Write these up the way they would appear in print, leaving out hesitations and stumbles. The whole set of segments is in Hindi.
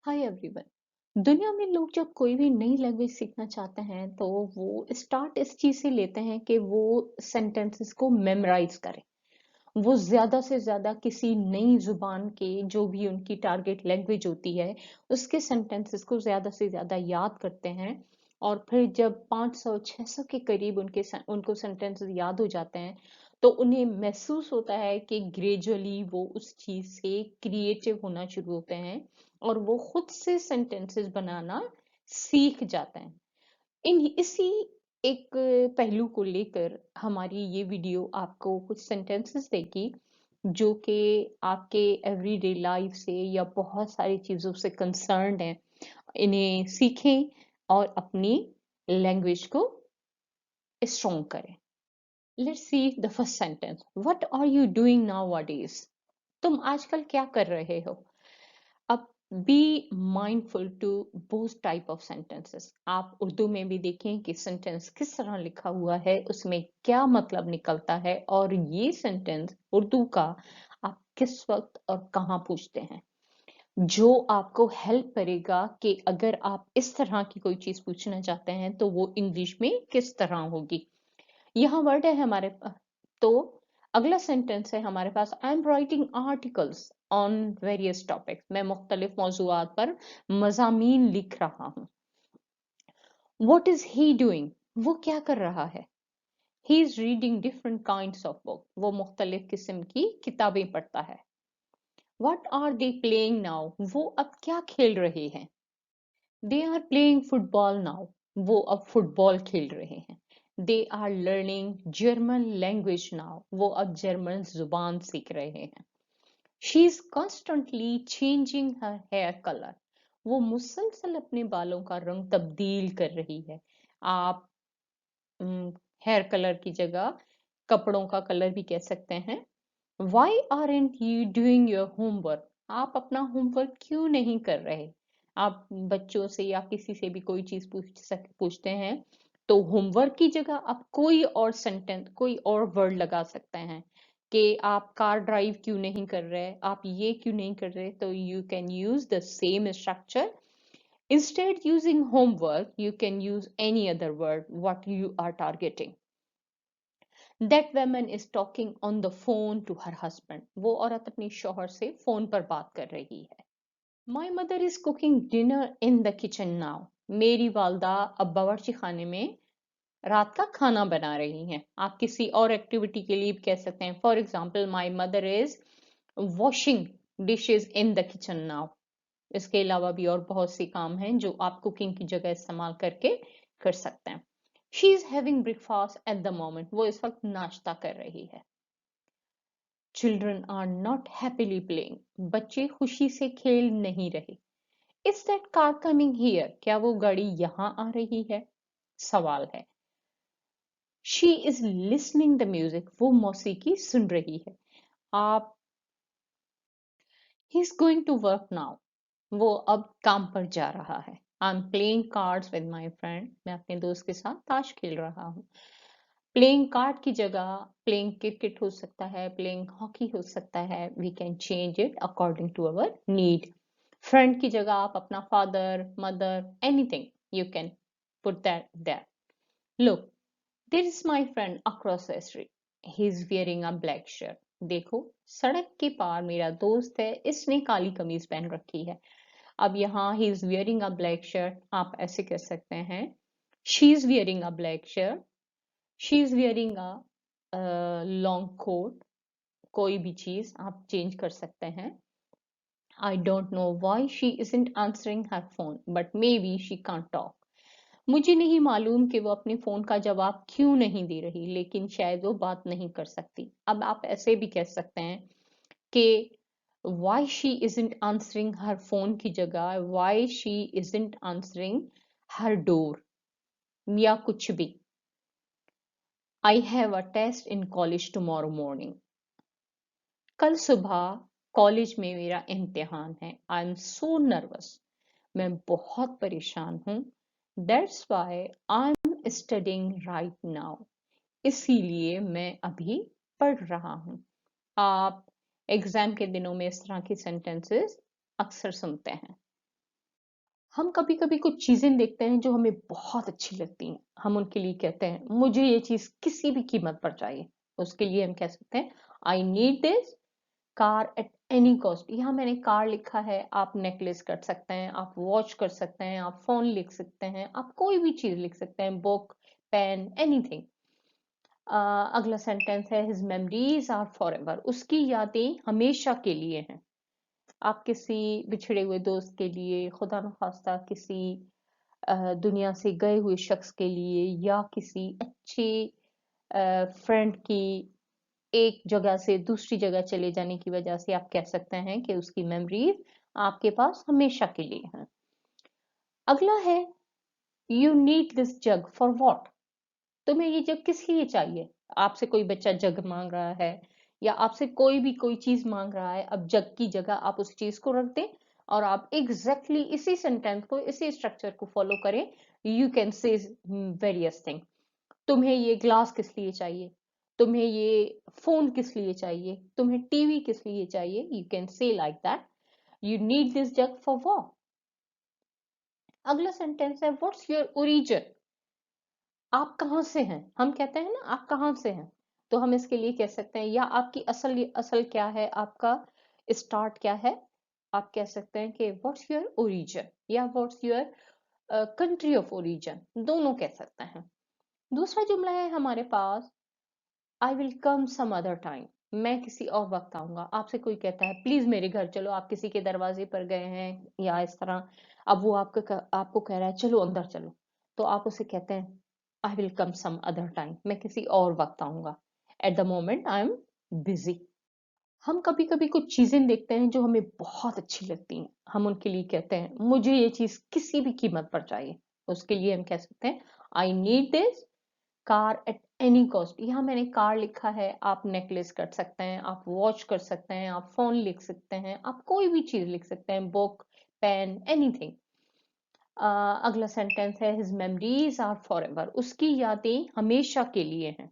Hi everyone. दुनिया में लोग जब कोई भी नई लैंग्वेज सीखना चाहते हैं तो वो स्टार्ट इस चीज से लेते हैं कि वो सेंटेंसेस को मेमोराइज करें। वो ज्यादा से ज्यादा किसी नई जुबान के जो भी उनकी टारगेट लैंग्वेज होती है उसके सेंटेंसेस को ज्यादा से ज्यादा याद करते हैं। और फिर जब 500 600 के करीब उनको सेंटेंसेस याद हो जाते हैं तो उन्हें महसूस होता है कि ग्रेजुअली वो उस चीज से क्रिएटिव होना शुरू होते हैं और वो खुद से सेंटेंसेस बनाना सीख जाते हैं। इन इसी एक पहलू को लेकर हमारी ये वीडियो आपको कुछ सेंटेंसेस देगी जो कि आपके एवरीडे लाइफ से या बहुत सारी चीजों से कंसर्न्ड हैं। इन्हें सीखें और अपनी लैंग्वेज को स्ट्रॉन्ग करें। Let's see the first sentence. What are you doing now? तुम आजकल क्या कर रहे हो? अब be mindful to both type of sentences. आप उर्दू में भी देखें कि सेंटेंस किस तरह लिखा हुआ है, उसमें क्या मतलब निकलता है, और ये सेंटेंस उर्दू का आप किस वक्त और कहाँ पूछते हैं, जो आपको हेल्प करेगा कि अगर आप इस तरह की कोई चीज पूछना चाहते हैं तो वो इंग्लिश में किस तरह होगी। यहाँ वर्ड है हमारे पास। तो अगला सेंटेंस है हमारे पास, I am writing articles on various topics. मैं मुख्तलिफ मौजूआत पर मजामीन लिख रहा हूँ। What is he doing? वो क्या कर रहा है? He is reading different kinds of book. वो मुख्तलिफ किस्म की किताबें पढ़ता है। What are they playing now? वो अब क्या खेल रहे हैं? They are playing football now. वो अब फुटबॉल खेल रहे हैं। They are learning German language now. वो अब जर्मन जुबान सीख रहे हैं। She is constantly changing her hair colour. वो मुसलसल अपने बालों का रंग तब्दील कर रही है। आप हेयर कलर की जगह कपड़ों का कलर भी कह सकते हैं। Why aren't you doing your homework? आप अपना होमवर्क क्यों नहीं कर रहे? आप बच्चों से या किसी से भी कोई चीज पूछते हैं तो होमवर्क की जगह आप कोई और सेंटेंस, कोई और वर्ड लगा सकते हैं कि आप कार ड्राइव क्यों नहीं कर रहे, आप ये क्यों नहीं कर रहे। तो you can use the same structure. Instead using homework, you can use any other word what you are targeting. That woman is talking on the phone to her husband. वो औरत अपनी शौहर से फोन पर बात कर रही है। My mother is cooking dinner in the kitchen now. मेरी वालदा अब बावर्ची खाने में रात का खाना बना रही हैं। आप किसी और एक्टिविटी के लिए भी कह सकते हैं। For example, my mother is washing dishes in the kitchen now. इसके अलावा भी और बहुत से काम हैं जो आप कुकिंग की जगह इस्तेमाल करके कर सकते हैं। She is having breakfast at the moment. वो इस वक्त नाश्ता कर रही है। Children are not happily playing. बच्चे खुशी से खेल नहीं रहे। Is that car coming here? क्या वो गाड़ी यहाँ आ रही है? सवाल है। She is listening the music. वो मौसीकी सुन रही है। आप he is going to work now. वो अब काम पर जा रहा है। I am playing cards with my friend. मैं अपने दोस्त के साथ ताश खेल रहा हूँ। प्लेइंग कार्ड की जगह प्लेइंग क्रिकेट हो सकता है, प्लेइंग हॉकी हो सकता है। We can change it according to our need. Friend की जगह आप अपना father, mother, anything you can put that there. Look, there is my friend across the street. He is wearing a black shirt. देखो, सड़क के पार मेरा दोस्त है, इसने काली कमीज पहन रखी है। अब यहाँ he is wearing a black shirt आप ऐसे कह सकते हैं, she is wearing a black shirt, she is wearing a long coat. कोई भी चीज आप चेंज कर सकते हैं। I don't know why she isn't answering her phone but maybe she can't talk. मुझे नहीं मालूम कि वो अपने फोन का जवाब क्यों नहीं दे रही, लेकिन शायद वो बात नहीं कर सकती। अब आप ऐसे भी कह सकते हैं कि why she isn't answering her phone की जगह why she isn't answering her door या कुछ भी। I have a test in college tomorrow morning. कल सुबह कॉलेज में मेरा इम्तिहान है। I am so nervous. मैं बहुत परेशान हूँ। That's why I'm studying right now. इसीलिए मैं अभी पढ़ रहा हूँ। आप एग्जाम के दिनों में इस तरह की सेंटेंसेस अक्सर सुनते हैं। हम कभी-कभी कुछ चीज़ें देखते हैं जो हमें बहुत अच्छी लगती हैं। हम उनके लिए कहते हैं, मुझे ये चीज़ किसी भी कीमत पर चाहिए। उसके लिए हम कह सकते हैं, I need this car at any cost. यहाँ मैंने कार लिखा है, आप नेकलेस कर सकते हैं, आप वॉच कर सकते हैं, आप फ़ोन लिख सकते हैं, आप कोई भी चीज़ लिख सकते हैं, बुक, पेन, एनीथिंग। अगला सेंटेंस है, हिज मेमोरीज आर फॉरएवर। उसकी यादें हमेशा के लिए हैं। आप किसी बिछड़े हुए दोस्त के लिए, खुदा न खास्ता किसी दुनिया से गए हुए शख्स के लिए, या किसी अच्छे फ्रेंड की एक जगह से दूसरी जगह चले जाने की वजह से आप कह सकते हैं कि उसकी मेमोरीज आपके पास हमेशा के लिए हैं। अगला है, you need this jug for what. तुम्हें ये जग किस लिए चाहिए? आपसे कोई बच्चा जग मांग रहा है, या आपसे कोई भी कोई चीज मांग रहा है। अब जग की जगह आप उस चीज को रख दें और आप एग्जैक्टली इसी सेंटेंस को, इसी स्ट्रक्चर को फॉलो करें। You can say various thing. तुम्हें ये ग्लास किस लिए चाहिए? तुम्हें ये फोन किस लिए चाहिए? तुम्हें टीवी किस लिए चाहिए? You can say like that, you need this jug for what. अगला सेंटेंस है, व्हाट्स योर ओरिजिन। आप कहाँ से हैं? हम कहते हैं ना, आप कहाँ से हैं? तो हम इसके लिए कह सकते हैं, या आपकी असल असल क्या है, आपका स्टार्ट क्या है। आप कह सकते हैं कि व्हाट्स योर ओरिजिन, या what's your country of origin, दोनों कह सकते हैं। दूसरा जुमला है हमारे पास, I will come some other time. मैं किसी और वक्त आऊंगा। आपसे कोई कहता है, प्लीज मेरे घर चलो, आप किसी के दरवाजे पर गए हैं या इस तरह। अब वो आपको कह रहा है, चलो अंदर चलो। तो आप उसे कहते हैं, I will come some other time, मैं किसी और वक्त आऊंगा। At the moment I am busy. हम कभी कभी कुछ चीजें देखते हैं जो हमें बहुत अच्छी लगती हैं। हम उनके लिए कहते हैं, मुझे ये चीज किसी भी कीमत पर चाहिए। उसके लिए हम कह सकते हैं, I need this car at any cost. यहाँ मैंने कार लिखा है, आप नेकलेस कर सकते हैं, आप वॉच कर सकते हैं, आप फोन लिख सकते हैं, आप कोई भी चीज लिख सकते हैं, बुक, पेन, एनीथिंग। अगला सेंटेंस है, हिज मेमोरीज आर फॉरएवर। उसकी यादें हमेशा के लिए हैं।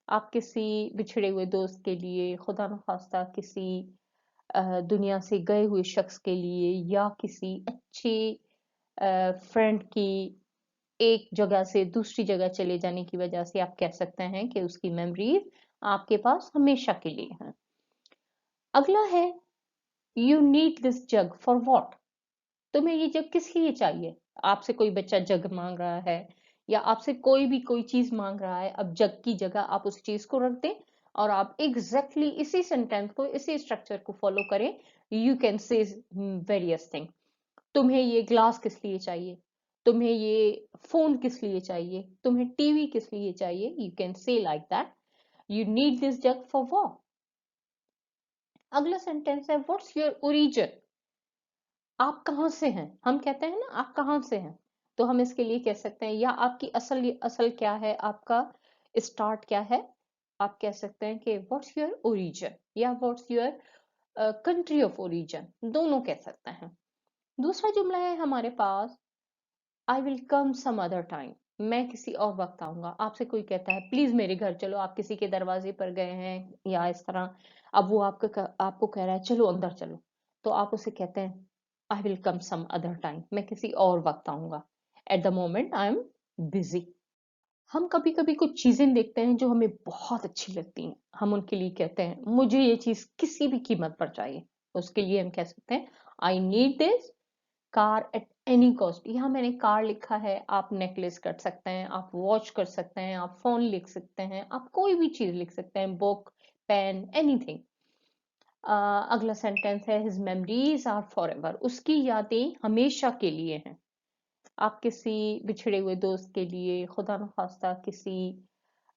आप किसी बिछड़े हुए दोस्त के लिए, खुदा न खास्ता किसी दुनिया से गए हुए शख्स के लिए, या किसी अच्छे फ्रेंड की एक जगह से दूसरी जगह चले जाने की वजह से आप कह सकते हैं कि उसकी मेमोरीज आपके पास हमेशा के लिए हैं। अगला है, you need this jug for what. तुम्हें ये जग किस लिए चाहिए? आपसे कोई बच्चा जग मांग रहा है, या आपसे कोई भी कोई चीज मांग रहा है। अब जग की जगह आप उस चीज को रख दें और आप एग्जैक्टली इसी सेंटेंस को, इसी स्ट्रक्चर को फॉलो करें। You can say various thing. तुम्हें ये ग्लास किस लिए चाहिए? तुम्हें ये फोन किस लिए चाहिए? तुम्हें टीवी किस लिए चाहिए? You can say like that, you need this jug for what. अगला सेंटेंस है, व्हाट्स योर ओरिजिन। आप कहाँ से हैं? हम कहते हैं ना, आप कहाँ से हैं? तो हम इसके लिए कह सकते हैं, या आपकी असल असल क्या है, आपका स्टार्ट क्या है। आप कह सकते हैं कि व्हाट्स योर ओरिजिन, या what's your country of origin, दोनों कह सकते हैं। दूसरा जुमला है हमारे पास, I will come some other time. मैं किसी और वक्त आऊंगा। आपसे कोई कहता है, प्लीज मेरे घर चलो, आप किसी के दरवाजे पर गए हैं या इस तरह। अब वो आपको कह रहा है, चलो अंदर चलो। तो आप उसे कहते हैं, I will come some other time, मैं किसी और वक्त आऊंगा। At the moment I am busy. हम कभी कभी कुछ चीजें देखते हैं जो हमें बहुत अच्छी लगती हैं। हम उनके लिए कहते हैं, मुझे ये चीज किसी भी कीमत पर चाहिए। उसके लिए हम कह सकते हैं, I need this car at any cost. यहाँ मैंने कार लिखा है, आप नेकलेस कर सकते हैं, आप वॉच कर सकते हैं, आप फोन लिख सकते हैं, आप कोई भी चीज लिख सकते हैं, बुक, पेन, एनीथिंग। अगला सेंटेंस है, हिज मेमोरीज आर फॉरएवर। उसकी यादें हमेशा के लिए हैं। आप किसी बिछड़े हुए दोस्त के लिए, खुदा न खास्ता किसी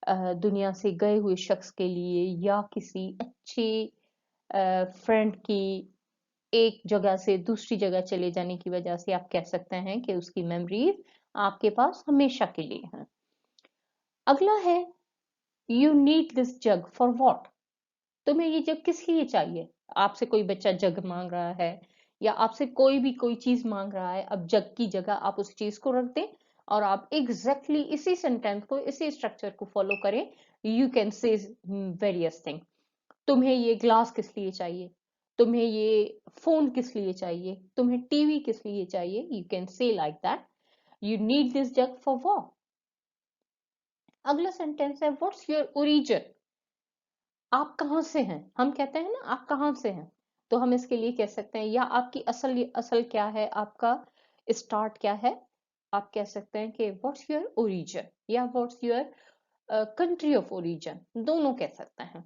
दुनिया से गए हुए शख्स के लिए, या किसी अच्छे फ्रेंड की एक जगह से दूसरी जगह चले जाने की वजह से आप कह सकते हैं कि उसकी मेमोरीज आपके पास हमेशा के लिए हैं। अगला है, you need this jug for what. तुम्हें ये जग किस लिए चाहिए? आपसे कोई बच्चा जग मांग रहा है, या आपसे कोई भी कोई चीज मांग रहा है। अब जग की जगह आप उस चीज को रख दें और आप एग्जैक्टली इसी सेंटेंस को, इसी स्ट्रक्चर को फॉलो करें। You can say various thing. तुम्हें ये ग्लास किस लिए चाहिए? तुम्हें ये फोन किस लिए चाहिए, तुम्हें टीवी किस लिए चाहिए, you can say like that, you need this jug for what. अगला सेंटेंस है व्हाट्स योर ओरिजिन। आप कहाँ से हैं, हम कहते हैं ना आप कहाँ से हैं, तो हम इसके लिए कह सकते हैं या आपकी असल असल क्या है, आपका स्टार्ट क्या है। आप कह सकते हैं कि व्हाट्स योर ओरिजिन या what's your country of origin, दोनों कह सकते हैं।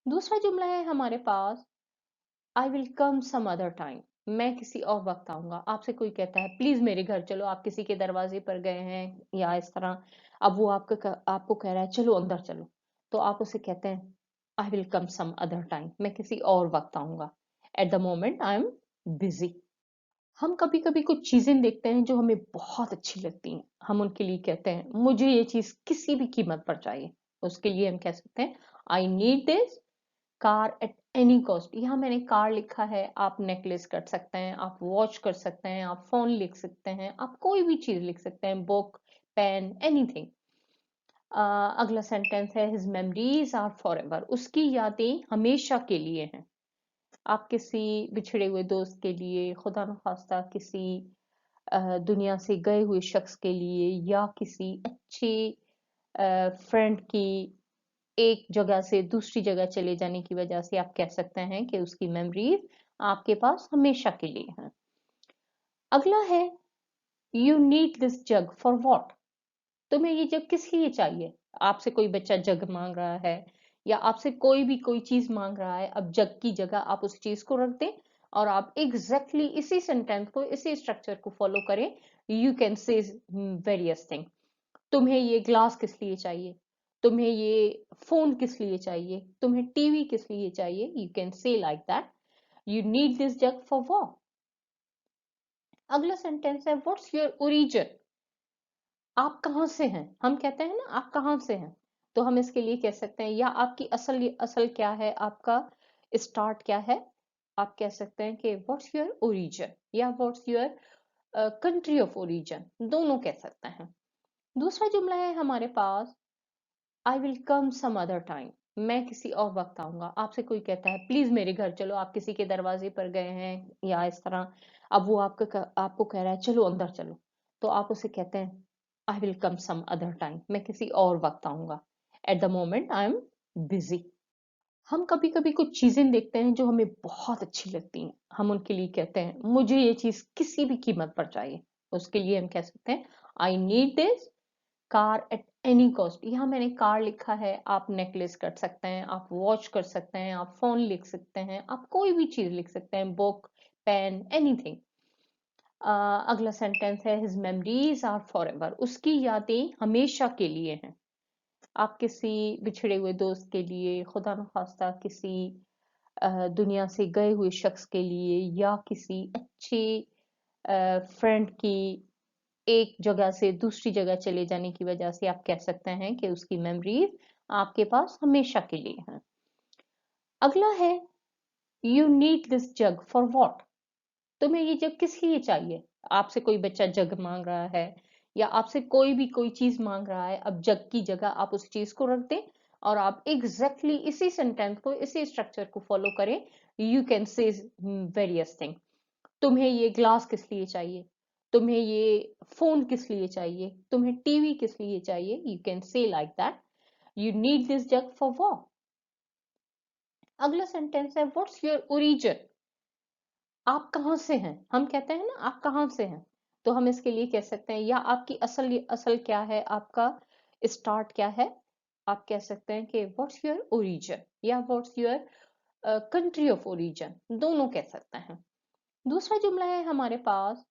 दूसरा जुमला है हमारे पास I will come some other time, मैं किसी और वक्त आऊंगा। आपसे कोई कहता है प्लीज मेरे घर चलो, आप किसी के दरवाजे पर गए हैं या इस तरह, अब वो आपको कह रहा है चलो अंदर चलो, तो आप उसे कहते हैं I will come some other time, मैं किसी और वक्त आऊंगा। At the moment I am busy. हम कभी कभी कुछ चीजें देखते हैं जो हमें बहुत अच्छी लगती हैं, हम उनके लिए कहते हैं मुझे ये चीज किसी भी कीमत पर चाहिए। उसके लिए हम कह सकते हैं I need this car at any cost. यहाँ मैंने कार लिखा है, आप नेकलेस कर सकते हैं, आप वॉच कर सकते हैं, आप फोन लिख सकते हैं, आप कोई भी चीज लिख सकते हैं, बुक, पेन, एनीथिंग। अगला सेंटेंस है his memories are forever, उसकी यादें हमेशा के लिए हैं। आप किसी बिछड़े हुए दोस्त के लिए, खुदा न खास्ता किसी दुनिया से गए हुए शख्स के लिए, या किसी अच्छे फ्रेंड की एक जगह से दूसरी जगह चले जाने की वजह से आप कह सकते हैं कि उसकी मेमोरीज आपके पास हमेशा के लिए हैं। अगला है you need this jug for what, तुम्हें ये जग किस लिए चाहिए। आपसे कोई बच्चा जग मांग रहा है या आपसे कोई भी कोई चीज मांग रहा है, अब जग की जगह आप उस चीज को रख दें और आप एग्जैक्टली इसी सेंटेंस को, इसी स्ट्रक्चर को फॉलो करें। You can say various thing, तुम्हें ये ग्लास किस लिए चाहिए, तुम्हें ये फोन किस लिए चाहिए, तुम्हें टीवी किस लिए चाहिए, you can say like that, you need this jug for what. अगला सेंटेंस है व्हाट्स योर ओरिजिन। आप कहाँ से हैं, हम कहते हैं ना आप कहाँ से हैं, तो हम इसके लिए कह सकते हैं या आपकी असल असल क्या है, आपका स्टार्ट क्या है। आप कह सकते हैं कि व्हाट्स योर ओरिजिन या what's your country of origin, दोनों कह सकते हैं। दूसरा जुमला है हमारे पास I will come some other time, मैं किसी और वक्त आऊंगा। आपसे कोई कहता है प्लीज मेरे घर चलो, आप किसी के दरवाजे पर गए हैं या इस तरह, अब वो आपको कह रहा है चलो अंदर चलो, तो आप उसे कहते हैं I will come some other time, मैं किसी और वक्त आऊंगा। At the moment I am busy. हम कभी कभी कुछ चीजें देखते हैं जो हमें बहुत अच्छी लगती हैं, हम उनके लिए कहते हैं मुझे ये चीज किसी भी कीमत पर चाहिए। उसके लिए हम कह सकते हैं I need this car at any cost. यहाँ मैंने कार लिखा है, आप नेकलेस कर सकते हैं, आप वॉच कर सकते हैं, आप फोन लिख सकते हैं, आप कोई भी चीज लिख सकते हैं, बुक, पेन, एनीथिंग। अगला सेंटेंस है his memories are forever, उसकी यादें हमेशा के लिए हैं। आप किसी बिछड़े हुए दोस्त के लिए, खुदा न खास्ता किसी दुनिया से गए हुए शख्स के लिए, या किसी अच्छे फ्रेंड की एक जगह से दूसरी जगह चले जाने की वजह से आप कह सकते हैं कि उसकी मेमोरीज आपके पास हमेशा के लिए हैं। अगला है you need this jug for what, तुम्हें ये जग किस लिए चाहिए। आपसे कोई बच्चा जग मांग रहा है या आपसे कोई भी कोई चीज मांग रहा है, अब जग की जगह आप उस चीज को रख दें और आप एग्जैक्टली इसी सेंटेंस को, इसी स्ट्रक्चर को फॉलो करें। You can say various thing, तुम्हें ये ग्लास किस लिए चाहिए, तुम्हें ये फोन किस लिए चाहिए, तुम्हें टीवी किस लिए चाहिए, you can say like that, you need this jug for what. अगला सेंटेंस है व्हाट्स योर ओरिजिन। आप कहाँ से हैं, हम कहते हैं ना आप कहाँ से हैं, तो हम इसके लिए कह सकते हैं या आपकी असल असल क्या है, आपका स्टार्ट क्या है। आप कह सकते हैं कि व्हाट्स योर ओरिजिन या what's your country of origin, दोनों कह सकते हैं। दूसरा जुमला है हमारे पास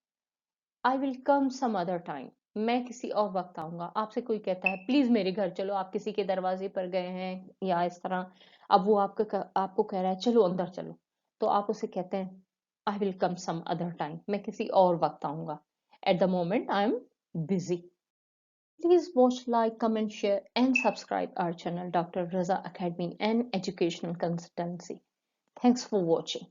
I will come some other time, मैं किसी और वक्त आऊंगा। आपसे कोई कहता है प्लीज मेरे घर चलो, आप किसी के दरवाजे पर गए हैं या इस तरह, अब वो आपको कह रहा है चलो अंदर चलो, तो आप उसे कहते हैं I will come some other time, मैं किसी और वक्त आऊंगा। At the moment I am busy. Please watch, like, comment, share, and subscribe our channel, Dr. Raza Academy and Educational Consultancy. Thanks for watching.